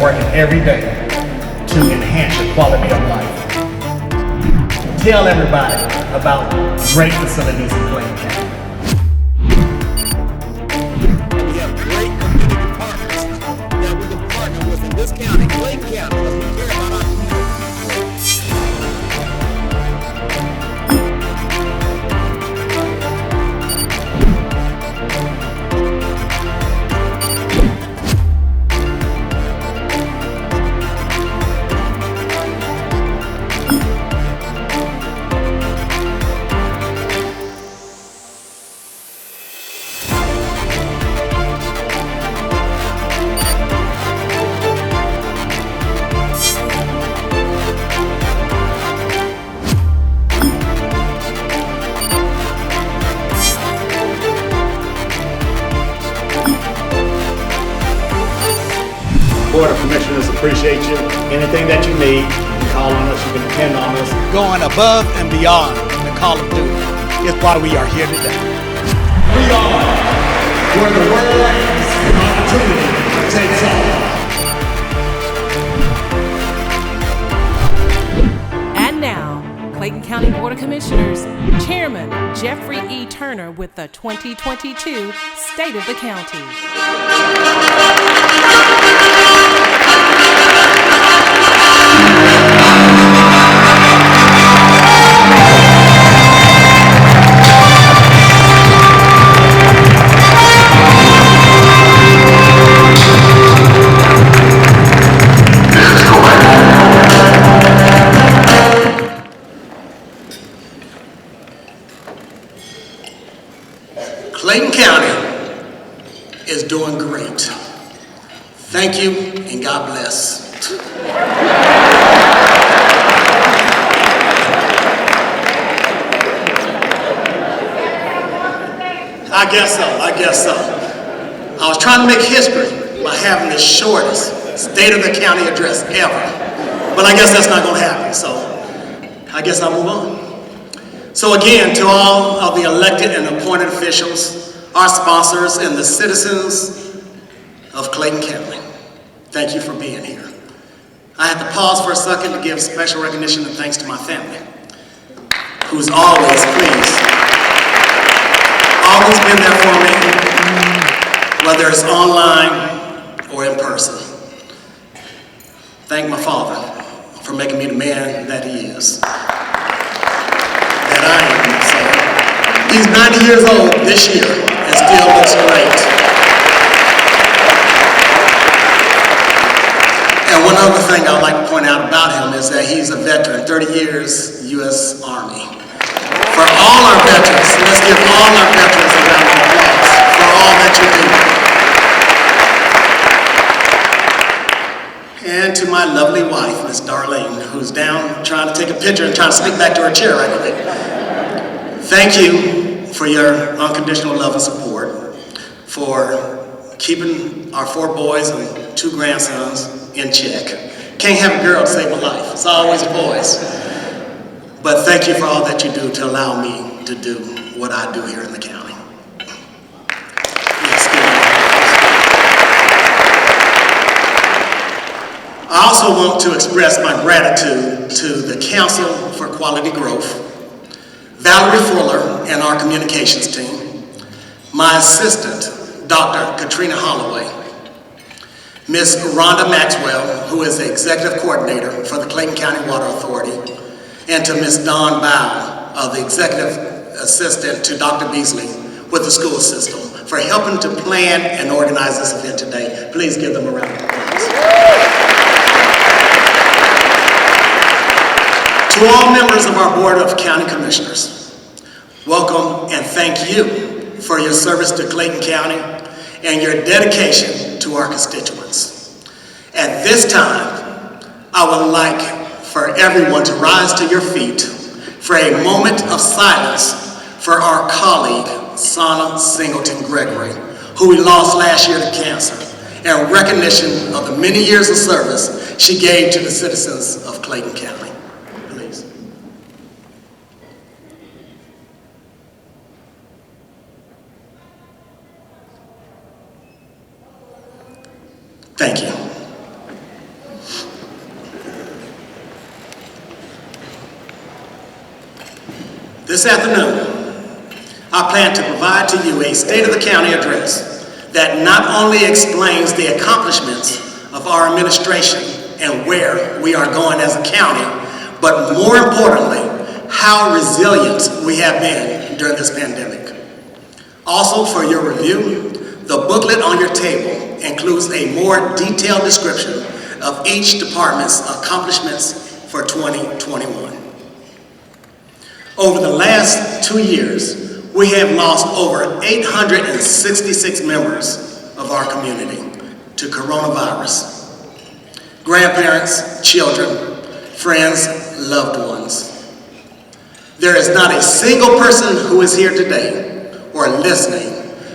working every day to enhance your quality of life. Tell everybody about great facilities in Clayton County. We have great community partners that we can partner with in this county, Clayton County, because we care about our community. Board of Commissioners appreciate you. Anything that you need, you can call on us, you can depend on us. Going above and beyond the call of duty is why we are here today. We are where the word lands and opportunity takes off. And now, Clayton County Board of Commissioners, Chairman Jeffrey E. Turner with the 2022 State of the County. Clayton County is doing great. Thank you and God bless. I guess so. I was trying to make history by having the shortest State of the County address ever. But I guess that's not going to happen, so I guess I'll move on. So again, to all of the elected and appointed officials, our sponsors, and the citizens of Clayton County, thank you for being here. I had to pause for a second to give special recognition and thanks to my family, who's always been there for me, whether it's online or in person. Thank my father for making me the man that he is. That I am. So, he's 90 years old this year and still looks great. And one other thing I'd like to point out about him is that he's a veteran, 30 years U.S. Army. For all our veterans, let's give all our veterans a round of applause for all that you do. And to my lovely wife, Miss Darlene, who's down trying to take a picture and trying to sneak back to her chair right quick. Thank you for your unconditional love and support, for keeping our 4 boys and 2 grandsons in check. Can't have a girl to save my life. It's always boys. But thank you for all that you do to allow me to do what I do here in the county. Yes, I also want to express my gratitude to the Council for Quality Growth, Valerie Fuller and our communications team, my assistant, Dr. Katrina Holloway, Ms. Rhonda Maxwell, who is the executive coordinator for the Clayton County Water Authority, and to Ms. Dawn Bow, the executive assistant to Dr. Beasley with the school system, for helping to plan and organize this event today. Please give them a round of applause. To all members of our Board of County Commissioners, welcome and thank you for your service to Clayton County and your dedication to our constituents. At this time, I would like for everyone to rise to your feet for a moment of silence for our colleague, Sana Singleton Gregory, who we lost last year to cancer, and recognition of the many years of service she gave to the citizens of Clayton County. Please. Thank you. This afternoon, I plan to provide to you a State of the County address that not only explains the accomplishments of our administration and where we are going as a county, but more importantly, how resilient we have been during this pandemic. Also, for your review, the booklet on your table includes a more detailed description of each department's accomplishments for 2021. Over the last 2 years, we have lost over 866 members of our community to coronavirus. Grandparents, children, friends, loved ones. There is not a single person who is here today or listening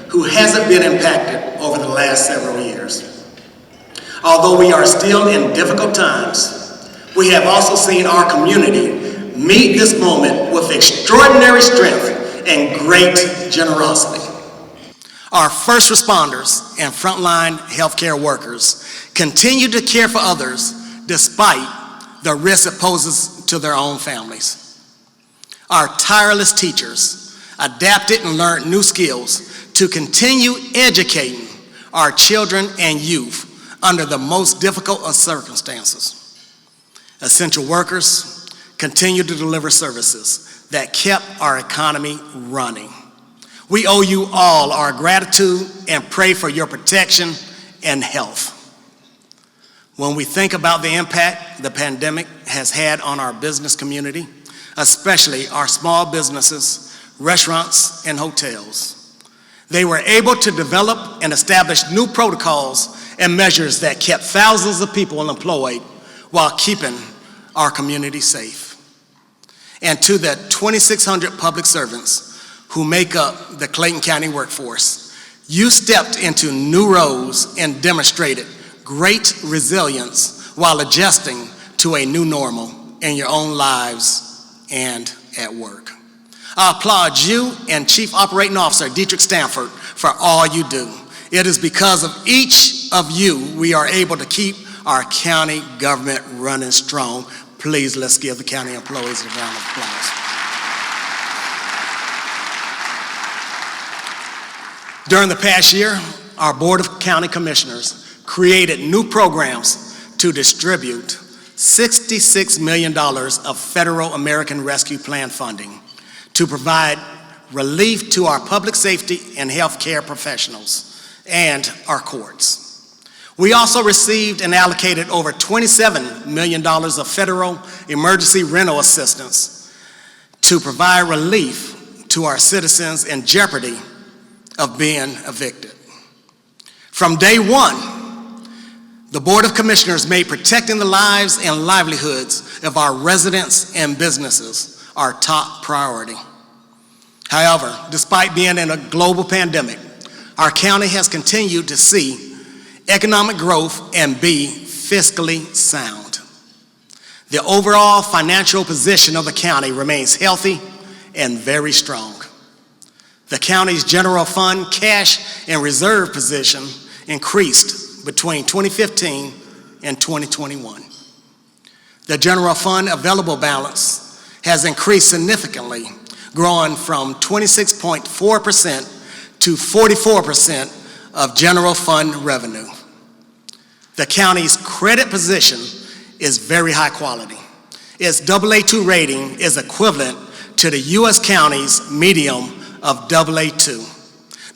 who hasn't been impacted over the last several years. Although we are still in difficult times, we have also seen our community meet this moment with extraordinary strength and great generosity. Our first responders and frontline healthcare workers continue to care for others despite the risk it poses to their own families. Our tireless teachers adapted and learned new skills to continue educating our children and youth under the most difficult of circumstances. Essential workers continue to deliver services that kept our economy running. We owe you all our gratitude and pray for your protection and health. When we think about the impact the pandemic has had on our business community, especially our small businesses, restaurants, and hotels, they were able to develop and establish new protocols and measures that kept thousands of people employed while keeping our community safe. And to the 2,600 public servants who make up the Clayton County workforce, you stepped into new roles and demonstrated great resilience while adjusting to a new normal in your own lives and at work. I applaud you and Chief Operating Officer Dietrich Stanford for all you do. It is because of each of you we are able to keep our county government running strong. Please, let's give the county employees a round of applause. During the past year, our Board of County Commissioners created new programs to distribute $66 million of federal American Rescue Plan funding to provide relief to our public safety and healthcare professionals and our courts. We also received and allocated over $27 million of federal emergency rental assistance to provide relief to our citizens in jeopardy of being evicted. From day one, the Board of Commissioners made protecting the lives and livelihoods of our residents and businesses our top priority. However, despite being in a global pandemic, our county has continued to see economic growth and be fiscally sound. The overall financial position of the county remains healthy and very strong. The county's general fund cash and reserve position increased between 2015 and 2021. The general fund available balance has increased significantly, growing from 26.4% to 44% of general fund revenue. The county's credit position is very high quality. Its AA2 rating is equivalent to the U.S. county's medium of AA2.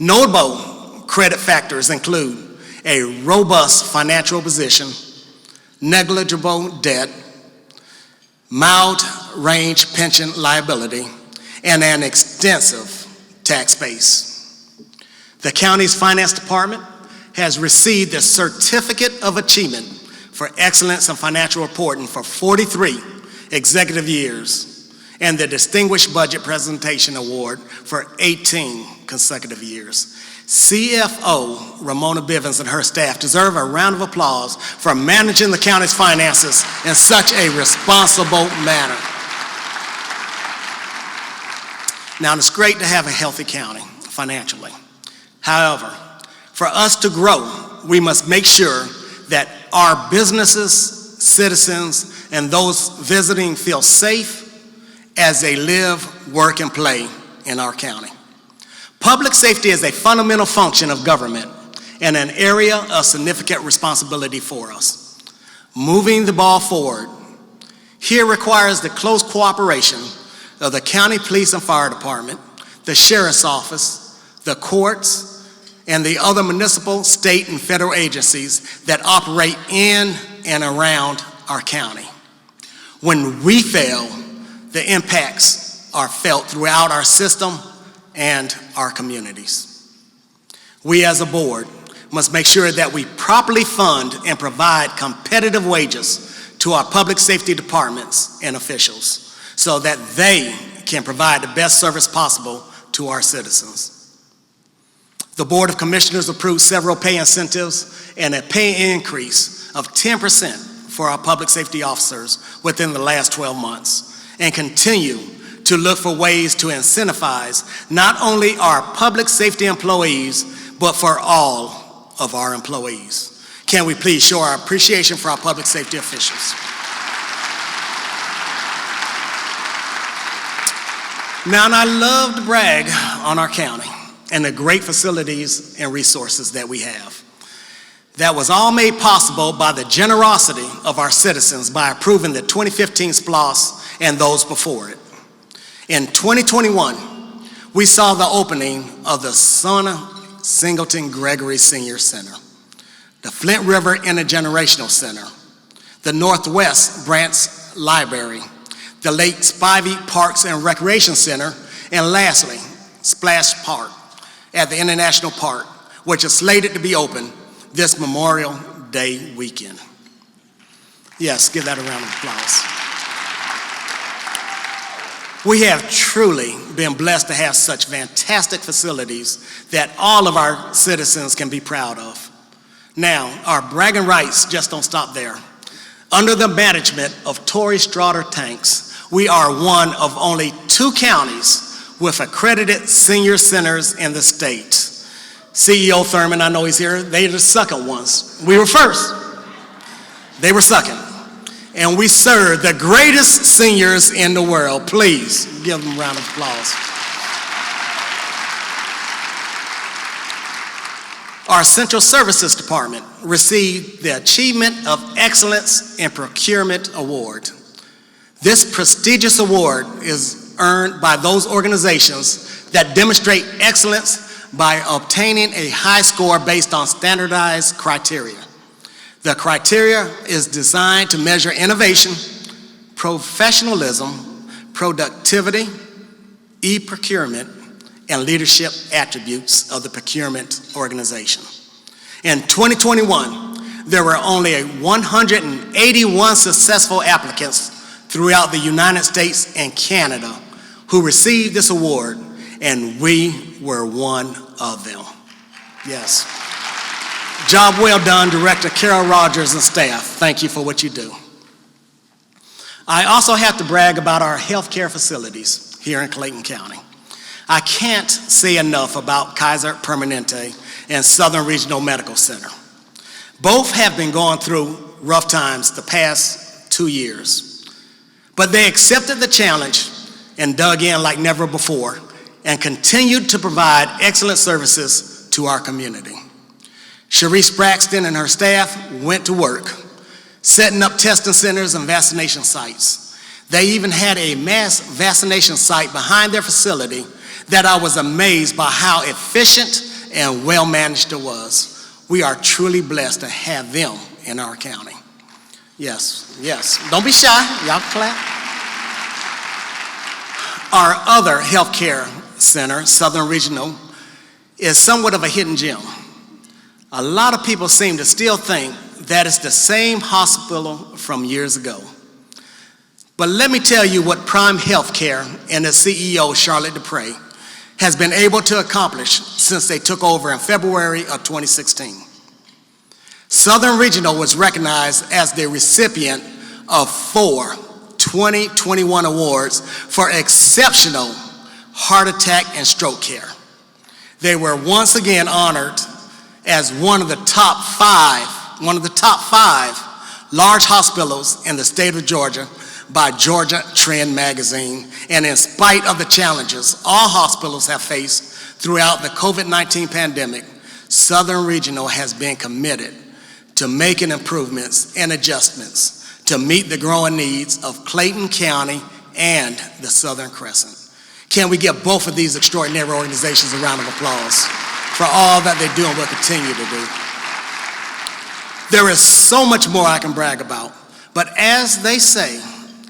Notable credit factors include a robust financial position, negligible debt, mild range pension liability, and an extensive tax base. The county's finance department has received the Certificate of Achievement for Excellence in Financial Reporting for 43 executive years and the Distinguished Budget Presentation Award for 18 consecutive years. CFO Ramona Bivens and her staff deserve a round of applause for managing the county's finances in such a responsible manner. Now, it's great to have a healthy county financially. However, for us to grow, we must make sure that our businesses, citizens, and those visiting feel safe as they live, work, and play in our county. Public safety is a fundamental function of government and an area of significant responsibility for us. Moving the ball forward here requires the close cooperation of the county police and fire department, the sheriff's office, the courts, and the other municipal, state, and federal agencies that operate in and around our county. When we fail, the impacts are felt throughout our system and our communities. We as a board must make sure that we properly fund and provide competitive wages to our public safety departments and officials so that they can provide the best service possible to our citizens. The Board of Commissioners approved several pay incentives and a pay increase of 10% for our public safety officers within the last 12 months and continue to look for ways to incentivize not only our public safety employees, but for all of our employees. Can we please show our appreciation for our public safety officials? Now, and I love to brag on our county and the great facilities and resources that we have. That was all made possible by the generosity of our citizens by approving the 2015 SPLOS and those before it. In 2021, we saw the opening of the Sona Singleton Gregory Senior Center, the Flint River Intergenerational Center, the Northwest Branch Library, the Lake Spivey Parks and Recreation Center, and lastly, Splash Park at the International Park, which is slated to be open this Memorial Day weekend. Yes, give that a round of applause. We have truly been blessed to have such fantastic facilities that all of our citizens can be proud of. Now, our bragging rights just don't stop there. Under the management of Torrey Straughter Tanks, we are one of only 2 counties with accredited senior centers in the state. CEO Thurman, I know he's here, they are the second ones. We were first, they were second. And we serve the greatest seniors in the world. Please give them a round of applause. Our Central Services Department received the Achievement of Excellence in Procurement Award. This prestigious award is earned by those organizations that demonstrate excellence by obtaining a high score based on standardized criteria. The criteria is designed to measure innovation, professionalism, productivity, e-procurement, and leadership attributes of the procurement organization. In 2021, there were only 181 successful applicants throughout the United States and Canada who received this award, and we were one of them. Yes. Job well done, Director Carol Rogers and staff. Thank you for what you do. I also have to brag about our healthcare facilities here in Clayton County. I can't say enough about Kaiser Permanente and Southern Regional Medical Center. Both have been going through rough times the past 2 years, but they accepted the challenge and dug in like never before and continued to provide excellent services to our community. Sharice Braxton and her staff went to work, setting up testing centers and vaccination sites. They even had a mass vaccination site behind their facility that I was amazed by how efficient and well managed it was. We are truly blessed to have them in our county. Yes, yes. Don't be shy. Y'all clap. Our other healthcare center, Southern Regional, is somewhat of a hidden gem. A lot of people seem to still think that it's the same hospital from years ago. But let me tell you what Prime Healthcare and its CEO, Charlotte Dupre, has been able to accomplish since they took over in February of 2016. Southern Regional was recognized as the recipient of 4 2021 awards for exceptional heart attack and stroke care. They were once again honored as one of the top five large hospitals in the state of Georgia by Georgia Trend magazine, and in spite of the challenges all hospitals have faced throughout the COVID-19 pandemic, Southern Regional has been committed to making improvements and adjustments to meet the growing needs of Clayton County and the Southern Crescent. Can we give both of these extraordinary organizations a round of applause for all that they do and will continue to do? There is so much more I can brag about, but as they say,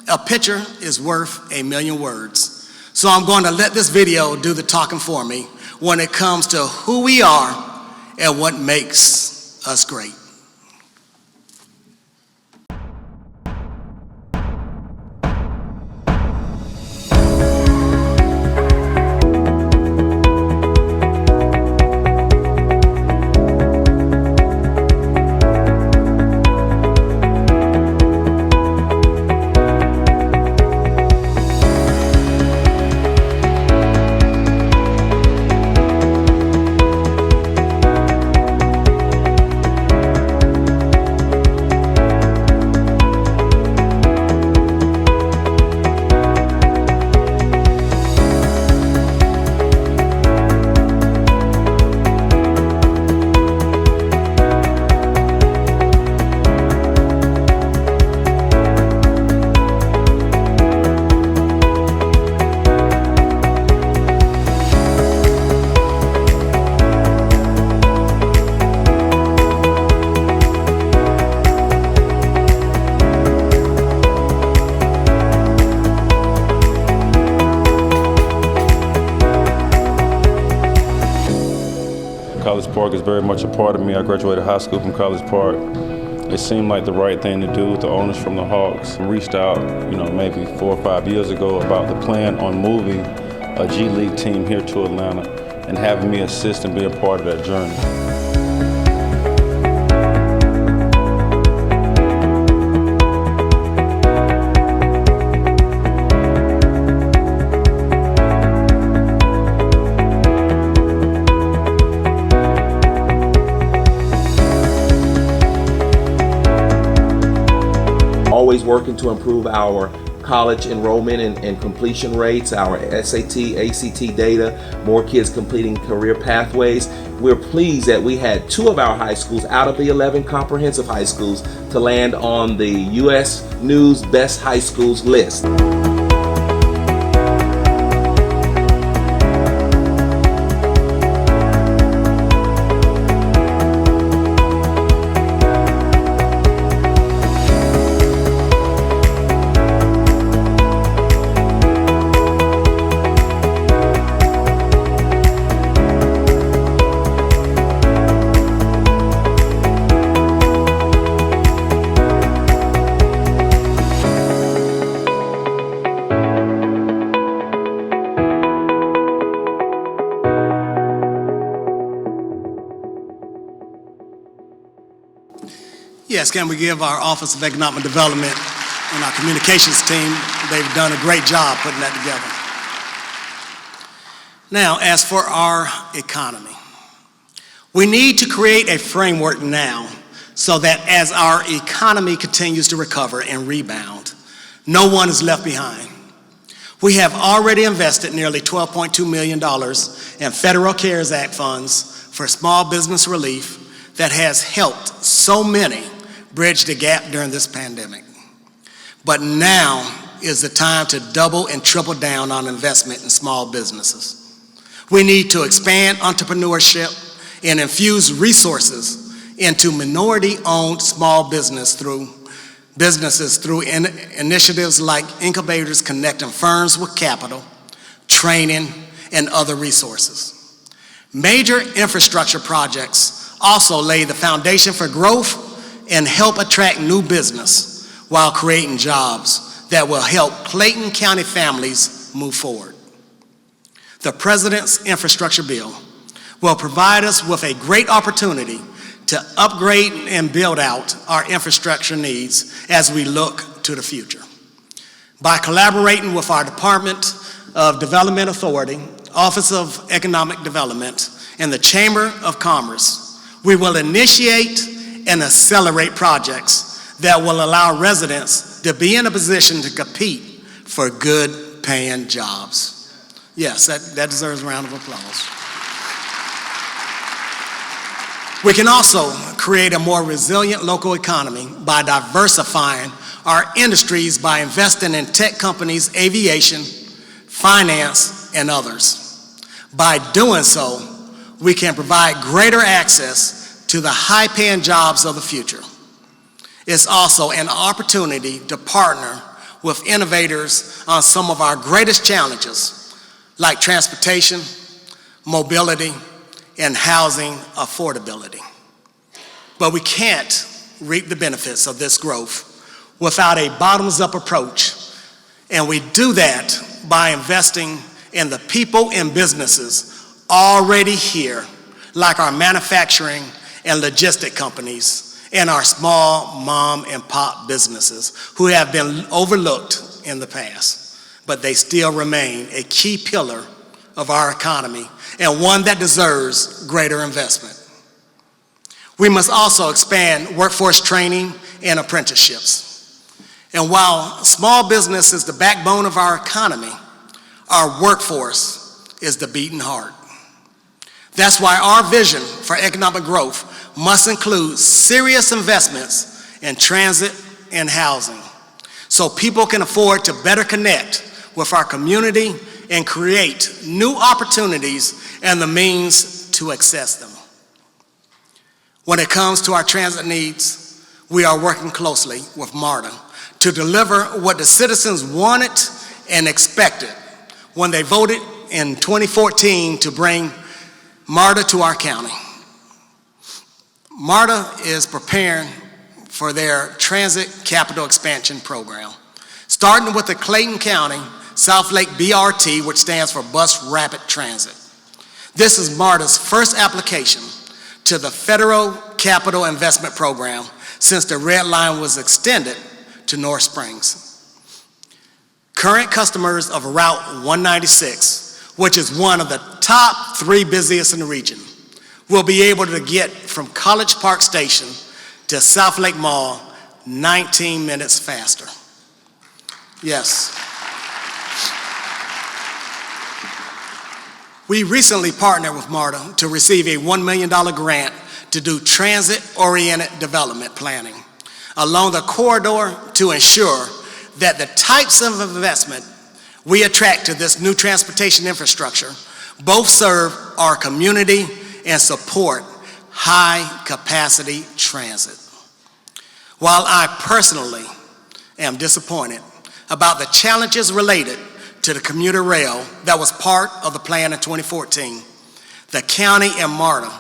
a picture is worth a million words. So I'm going to let this video do the talking for me when it comes to who we are and what makes us great. College Park is very much a part of me. I graduated high school from College Park. It seemed like the right thing to do. The owners from the Hawks reached out, maybe 4 or 5 years ago about the plan on moving a G League team here to Atlanta and having me assist and be a part of that journey. Always working to improve our college enrollment and completion rates, our SAT, ACT data, more kids completing career pathways. We're pleased that we had 2 of our high schools out of the 11 comprehensive high schools to land on the U.S. News Best High Schools list. Yes, can we give our Office of Economic Development and our communications team, they've done a great job putting that together. Now, as for our economy, we need to create a framework now so that as our economy continues to recover and rebound, no one is left behind. We have already invested nearly $12.2 million in federal CARES Act funds for small business relief that has helped so many bridge the gap during this pandemic. But now is the time to double and triple down on investment in small businesses. We need to expand entrepreneurship and infuse resources into minority-owned small businesses through initiatives like incubators connecting firms with capital, training, and other resources. Major infrastructure projects also lay the foundation for growth and help attract new business while creating jobs that will help Clayton County families move forward. The President's infrastructure bill will provide us with a great opportunity to upgrade and build out our infrastructure needs as we look to the future. By collaborating with our Department of Development Authority, Office of Economic Development, and the Chamber of Commerce, we will initiate and accelerate projects that will allow residents to be in a position to compete for good paying jobs. Yes, that deserves a round of applause. We can also create a more resilient local economy by diversifying our industries by investing in tech companies, aviation, finance, and others. By doing so, we can provide greater access to the high-paying jobs of the future. It's also an opportunity to partner with innovators on some of our greatest challenges, like transportation, mobility, and housing affordability. But we can't reap the benefits of this growth without a bottoms-up approach, and we do that by investing in the people and businesses already here, like our manufacturing and logistic companies and our small mom and pop businesses who have been overlooked in the past, but they still remain a key pillar of our economy and one that deserves greater investment. We must also expand workforce training and apprenticeships. And while small business is the backbone of our economy, our workforce is the beating heart. That's why our vision for economic growth must include serious investments in transit and housing, so people can afford to better connect with our community and create new opportunities and the means to access them. When it comes to our transit needs, we are working closely with MARTA to deliver what the citizens wanted and expected when they voted in 2014 to bring MARTA to our county. MARTA is preparing for their transit capital expansion program, starting with the Clayton County South Lake BRT, which stands for Bus Rapid Transit. This is MARTA's first application to the Federal Capital Investment Program since the Red Line was extended to North Springs. Current customers of Route 196, which is one of the top 3 busiest in the region, will be able to get from College Park Station to South Lake Mall 19 minutes faster. Yes. We recently partnered with MARTA to receive a $1 million grant to do transit-oriented development planning along the corridor to ensure that the types of investment we attract to this new transportation infrastructure both serve our community and support high-capacity transit. While I personally am disappointed about the challenges related to the commuter rail that was part of the plan in 2014, the county and MARTA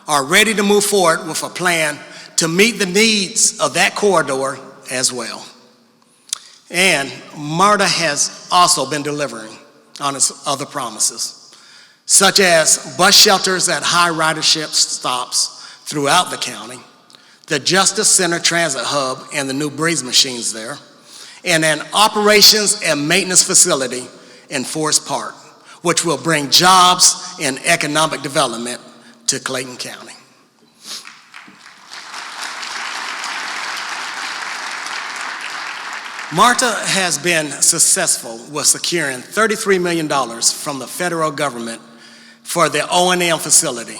are ready to move forward with a plan to meet the needs of that corridor as well. And MARTA has also been delivering on its other promises, such as bus shelters at high ridership stops throughout the county, the Justice Center Transit Hub and the new breeze machines there, and an operations and maintenance facility in Forest Park, which will bring jobs and economic development to Clayton County. MARTA has been successful with securing $33 million from the federal government for the O&M facility,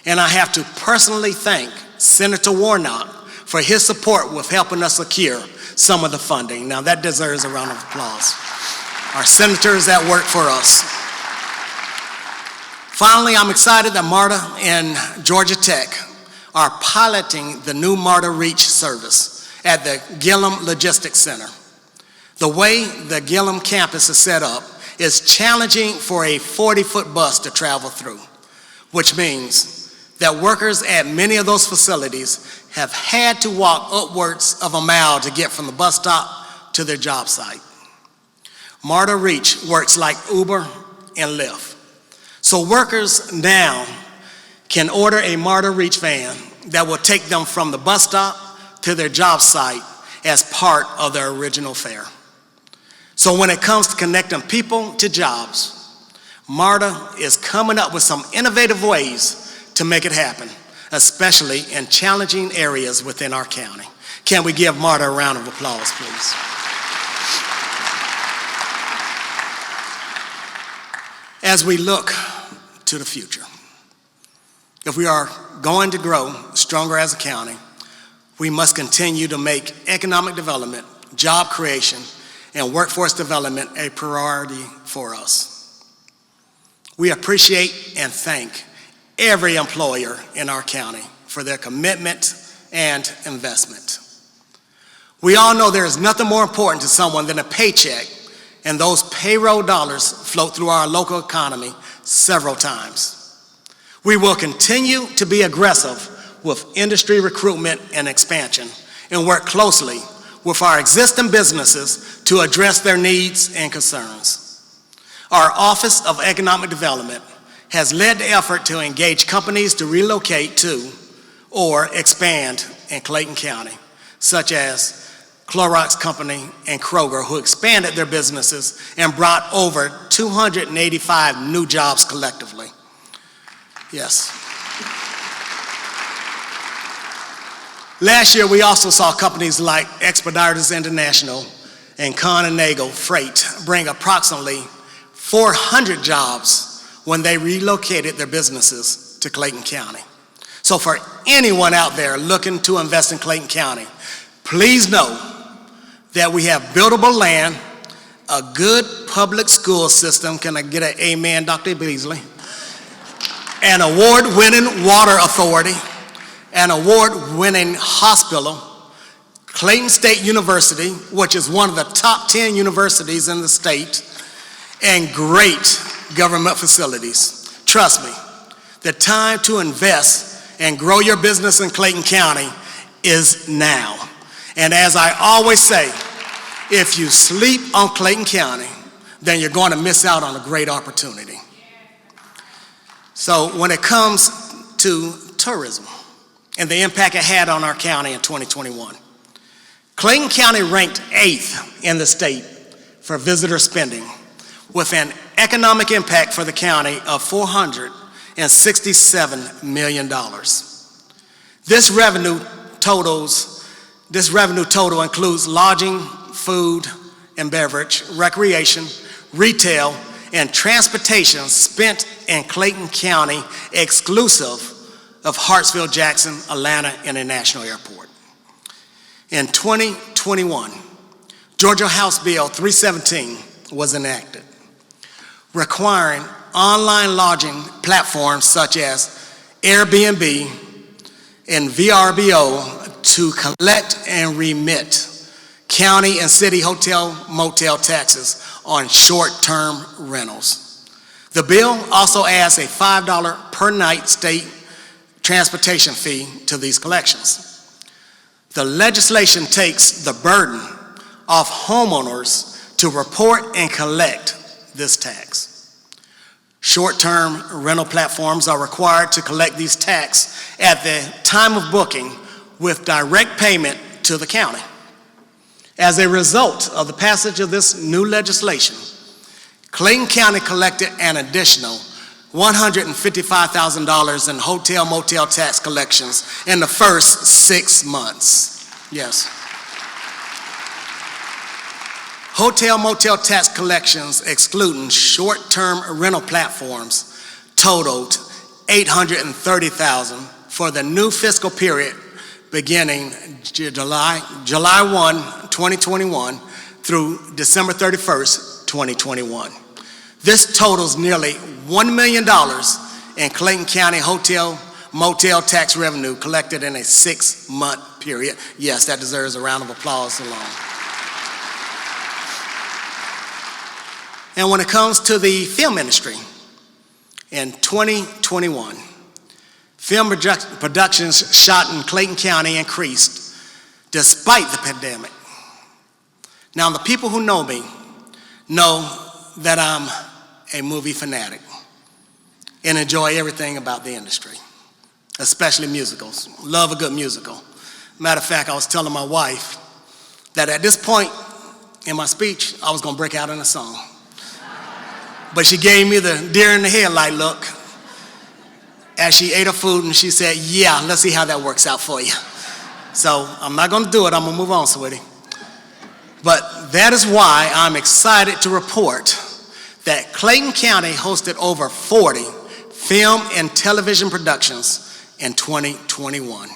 and I have to personally thank Senator Warnock for his support with helping us secure some of the funding. Now that deserves a round of applause. Our senators that work for us. Finally, I'm excited that MARTA and Georgia Tech are piloting the new MARTA Reach service at the Gillum Logistics Center. The way the Gillum campus is set up is challenging for a 40-foot bus to travel through, which means that workers at many of those facilities have had to walk upwards of a mile to get from the bus stop to their job site. MARTA Reach works like Uber and Lyft. So workers now can order a MARTA Reach van that will take them from the bus stop to their job site as part of their original fare. So when it comes to connecting people to jobs, MARTA is coming up with some innovative ways to make it happen, especially in challenging areas within our county. Can we give Marta a round of applause, please? As we look to the future, if we are going to grow stronger as a county, we must continue to make economic development, job creation, and workforce development a priority for us. We appreciate and thank every employer in our county for their commitment and investment. We all know there is nothing more important to someone than a paycheck, and those payroll dollars float through our local economy several times. We will continue to be aggressive with industry recruitment and expansion and work closely with our existing businesses to address their needs and concerns. Our Office of Economic Development has led the effort to engage companies to relocate to or expand in Clayton County, such as Clorox Company and Kroger, who expanded their businesses and brought over 285 new jobs collectively. Yes. Last year, we also saw companies like Expeditors International and Con & Nagel Freight bring approximately 400 jobs when they relocated their businesses to Clayton County. So for anyone out there looking to invest in Clayton County, please know that we have buildable land, a good public school system, can I get an amen, Dr. Beasley? An award-winning water authority, an award-winning hospital, Clayton State University, which is one of the top 10 universities in the state, and great government facilities. Trust me, the time to invest and grow your business in Clayton County is now. And as I always say, if you sleep on Clayton County, then you're going to miss out on a great opportunity. So when it comes to tourism and the impact it had on our county in 2021, Clayton County ranked 8th in the state for visitor spending, with an economic impact for the county of $467 million. This revenue total includes lodging, food and beverage, recreation, retail, and transportation spent in Clayton County exclusive of Hartsfield-Jackson Atlanta International Airport. In 2021, Georgia House Bill 317 was enacted, requiring online lodging platforms such as Airbnb and VRBO to collect and remit county and city hotel motel taxes on short-term rentals. The bill also adds a $5 per night state transportation fee to these collections. The legislation takes the burden off homeowners to report and collect this tax. Short-term rental platforms are required to collect these taxes at the time of booking with direct payment to the county. As a result of the passage of this new legislation, Clayton County collected an additional $155,000 in hotel motel tax collections in the first 6 months. Yes. Hotel motel tax collections, excluding short-term rental platforms, totaled $830,000 for the new fiscal period beginning July 1, 2021 through December 31st, 2021. This totals nearly $1 million in Clayton County hotel motel tax revenue collected in a 6-month period. Yes, that deserves a round of applause alone. And when it comes to the film industry, in 2021, film productions shot in Clayton County increased despite the pandemic. Now, the people who know me know that I'm a movie fanatic and enjoy everything about the industry, especially musicals. Love a good musical. Matter of fact, I was telling my wife that at this point in my speech, I was going to break out in a song. But she gave me the deer in the headlight look as she ate her food, and she said, yeah, let's see how that works out for you. So I'm not going to do it. I'm going to move on, sweetie. But that is why I'm excited to report that Clayton County hosted over 40 film and television productions in 2021.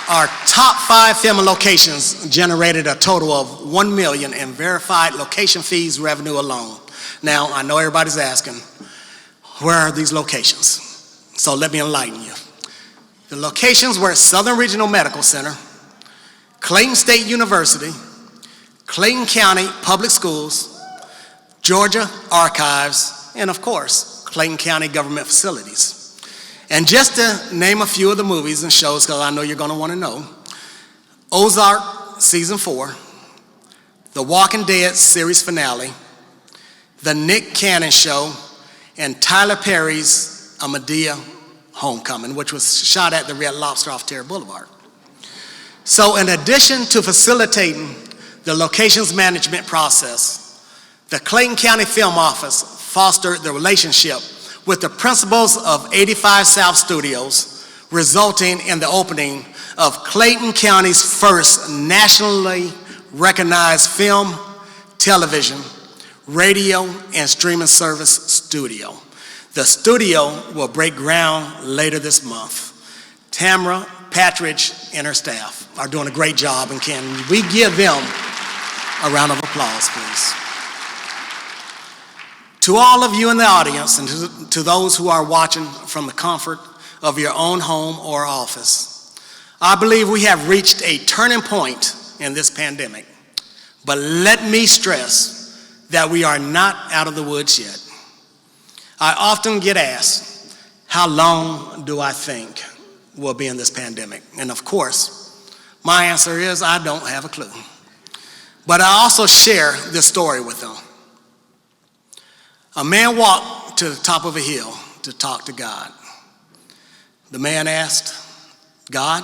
Our top 5 film locations generated a total of $1 million in verified location fees revenue alone. Now, I know everybody's asking, where are these locations? So let me enlighten you. The locations were Southern Regional Medical Center, Clayton State University, Clayton County Public Schools, Georgia Archives, and of course, Clayton County Government Facilities. And just to name a few of the movies and shows, because I know you're going to want to know, Ozark Season 4, The Walking Dead series finale, The Nick Cannon Show, and Tyler Perry's A Medea Homecoming, which was shot at the Red Lobster off Terry Boulevard. So in addition to facilitating the locations management process, the Clayton County Film Office fostered the relationship with the principals of 85 South Studios, resulting in the opening of Clayton County's first nationally recognized film, television, radio, and streaming service studio. The studio will break ground later this month. Tamara Patridge and her staff are doing a great job, and can we give them a round of applause, please? To all of you in the audience and to those who are watching from the comfort of your own home or office, I believe we have reached a turning point in this pandemic. But let me stress that we are not out of the woods yet. I often get asked, how long do I think we'll be in this pandemic? And of course, my answer is I don't have a clue. But I also share this story with them. A man walked to the top of a hill to talk to God. The man asked, God,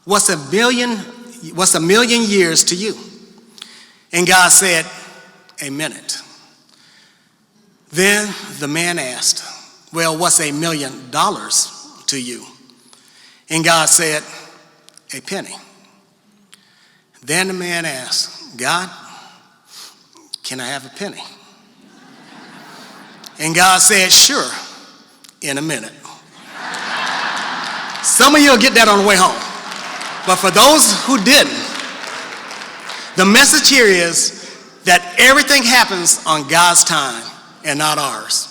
what's a million years to you? And God said, a minute. Then the man asked, well, what's $1 million to you? And God said, a penny. Then the man asked, God, can I have a penny? And God said, sure, in a minute. Some of you will get that on the way home. But for those who didn't, the message here is that everything happens on God's time and not ours.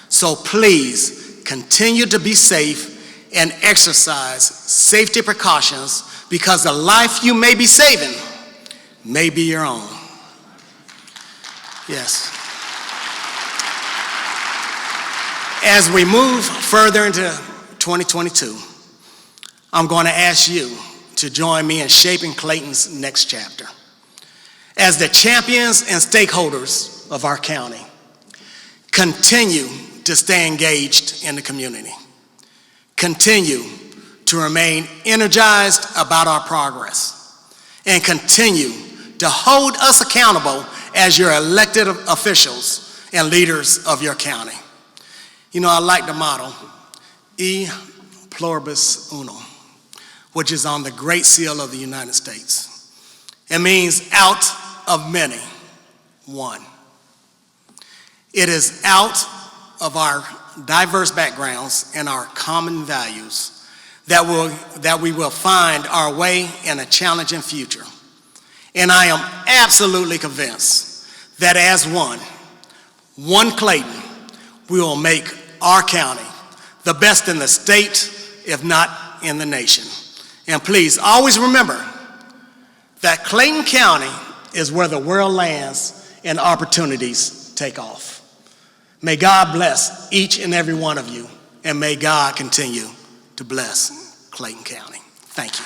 So please continue to be safe and exercise safety precautions, because the life you may be saving may be your own. Yes. As we move further into 2022, I'm going to ask you to join me in shaping Clayton's next chapter. As the champions and stakeholders of our county, continue to stay engaged in the community. Continue to remain energized about our progress, and continue to hold us accountable as your elected officials and leaders of your county. You know, I like the motto, E pluribus unum, which is on the Great Seal of the United States. It means out of many, one. It is out of our diverse backgrounds and our common values that we will find our way in a challenging future. And I am absolutely convinced that as one Clayton, we will make our county the best in the state, if not in the nation. And please always remember that Clayton County is where the world lands and opportunities take off. May God bless each and every one of you, and may God continue to bless Clayton County. Thank you.